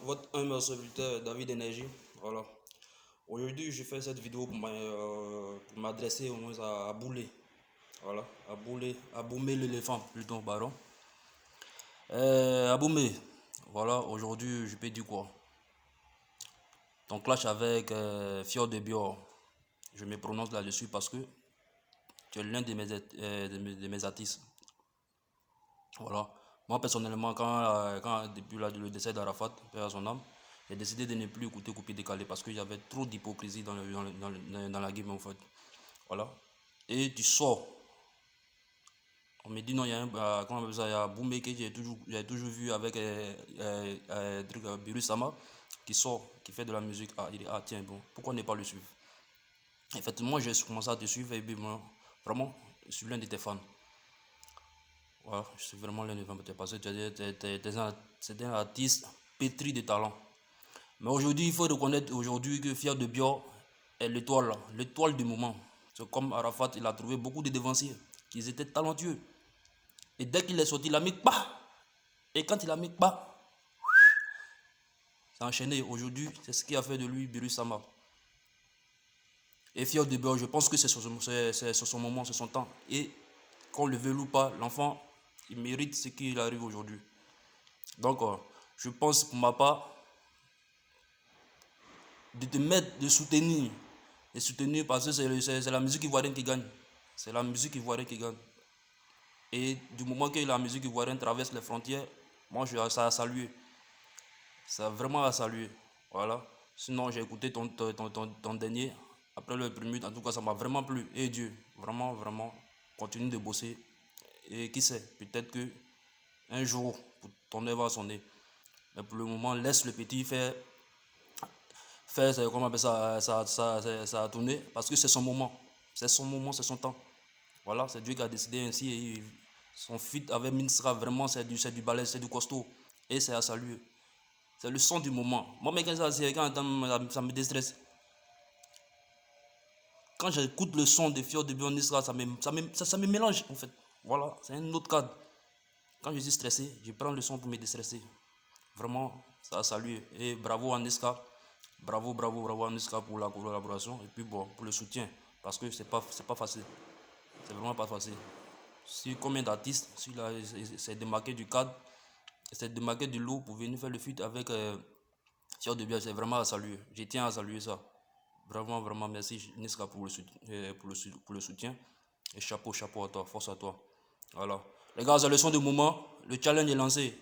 votre humble serviteur David Énergie. Voilà. Aujourd'hui, je fais cette vidéo pour m'adresser au moins à Boulé. Voilà, à Boumé l'éléphant, plutôt, pardon. À Boumé, voilà, aujourd'hui, je peux dire quoi? Ton clash avec Fior de Bior, je me prononce là-dessus parce que tu es l'un de mes artistes. Voilà. Moi, personnellement, depuis le décès d'Arafat, père à son âme, j'ai décidé de ne plus écouter Coupé Décalé parce qu'il y avait trop d'hypocrisie dans la game, en fait. Voilà. Et tu sors. On me dit non, il y a comment on appelle ça, il y a Boumé que j'ai toujours vu avec Biru Sama qui sort, qui fait de la musique. Ah, il dit, ah tiens, bon, pourquoi ne pas le suivre? Effectivement, moi, j'ai commencé à te suivre et puis, moi, vraiment, je suis l'un de tes fans. Voilà, je suis vraiment l'un des fans de tes parce que c'est un artiste pétri de talent. Mais aujourd'hui, il faut reconnaître aujourd'hui que Fior de Bior est l'étoile du moment. C'est comme Arafat, il a trouvé beaucoup de dévanciers qui étaient talentueux. Et dès qu'il est sorti, il a mis pas. Et quand il a mis pas, c'est enchaîné. Aujourd'hui, c'est ce qui a fait de lui Biru Sama. Et Fior de Bior, je pense que c'est son moment, c'est son temps. Et qu'on le veuille ou pas, l'enfant, il mérite ce qu'il arrive aujourd'hui. Donc, je pense pour ma part, de te mettre, de soutenir parce que c'est la musique ivoirienne qui gagne. C'est la musique ivoirienne qui gagne. Et du moment que la musique ivoirienne traverse les frontières, moi, ça a salué. Ça a vraiment à saluer. Voilà. Sinon, j'ai écouté ton dernier. Après le premier, en tout cas, ça m'a vraiment plu. Et Dieu, vraiment, vraiment, continue de bosser. Et qui sait, peut-être que un jour, ton œuvre va sonner. Mais pour le moment, laisse le petit faire comment on appelle ça a tourné, parce que c'est son moment. C'est son moment, c'est son temps. Voilà, c'est Dieu qui a décidé ainsi. Et son feat avec Minstra, vraiment, c'est du balai, c'est du costaud. Et c'est à saluer. C'est le son du moment. Moi, mais quand ça me déstresse. Quand j'écoute le son de Fior de Bionisra, ça me mélange, en fait. Voilà, c'est un autre cadre. Quand je suis stressé, je prends le son pour me déstresser. Vraiment, ça a salué. Et bravo à Niska. Bravo à Niska pour la collaboration. Et puis bon, pour le soutien. Parce que c'est pas facile. C'est vraiment pas facile. Si combien d'artistes, s'est démarqué du cadre, s'est démarqué du lot pour venir faire le feat avec Fior de Bior, c'est vraiment à saluer. Je tiens à saluer ça. Vraiment, vraiment, merci Niska pour le soutien. Et chapeau à toi, force à toi. Voilà. Les gars, c'est le son du moment. Le challenge est lancé.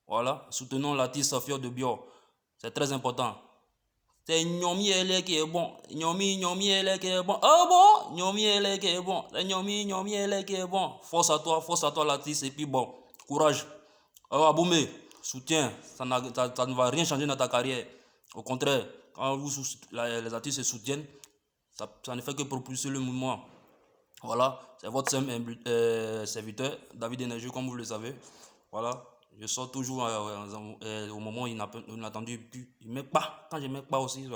Voilà. Soutenons l'artiste Fior de Bior. C'est très important. C'est Nyomi Ele qui est bon. Nyomi Ele qui est bon. Oh bon? Nyomi Ele qui est bon. C'est Nyomi Ele qui est bon. Force à toi l'artiste. Et puis bon, courage. Alors, Aboumé, soutien. Ça ne va rien changer dans ta carrière. Au contraire, quand les artistes se soutiennent, ça ne fait que propulser le mouvement. Voilà, c'est votre serviteur, David Énergie, comme vous le savez. Voilà, je sors toujours au moment inattendu. Il met pas. Quand je mets pas aussi,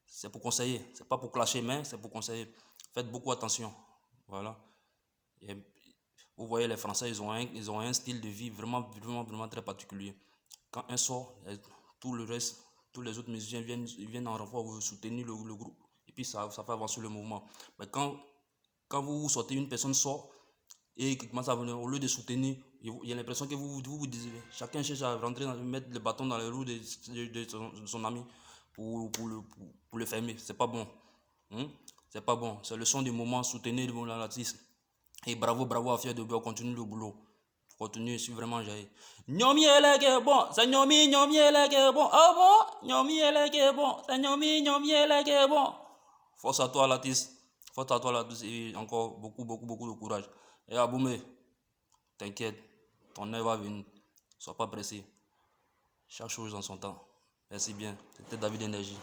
c'est pour conseiller. C'est pas pour clasher, mais c'est pour conseiller. Faites beaucoup attention. Voilà. Et vous voyez, les Français, ils ont un style de vie vraiment très particulier. Quand un sort, tout le reste, tous les autres musiciens viennent en renfort vous soutenir le groupe. Et puis ça fait avancer le mouvement. Mais quand vous sortez, une personne sort et qui commence à venir, au lieu de soutenir, il y a l'impression que vous disiez, chacun cherche à rentrer, mettre le bâton dans les roues de son ami pour le fermer. C'est pas bon. C'est pas bon. C'est le son du moment, soutenir l'artiste. Et bravo à Fior de Bior, continue le boulot. Continue, je suis vraiment jailli. Nyomi ele qui est bon, c'est Nyomi ele qui est bon. Oh bon, Nyomi ele qui est bon, c'est Nyomi ele qui est bon. Force à toi l'artiste. Force à toi l'artiste et encore beaucoup de courage. Et Aboumé, t'inquiète, ton œuvre va venir. Sois pas pressé. Chaque chose en son temps. Merci bien. C'était David Énergie.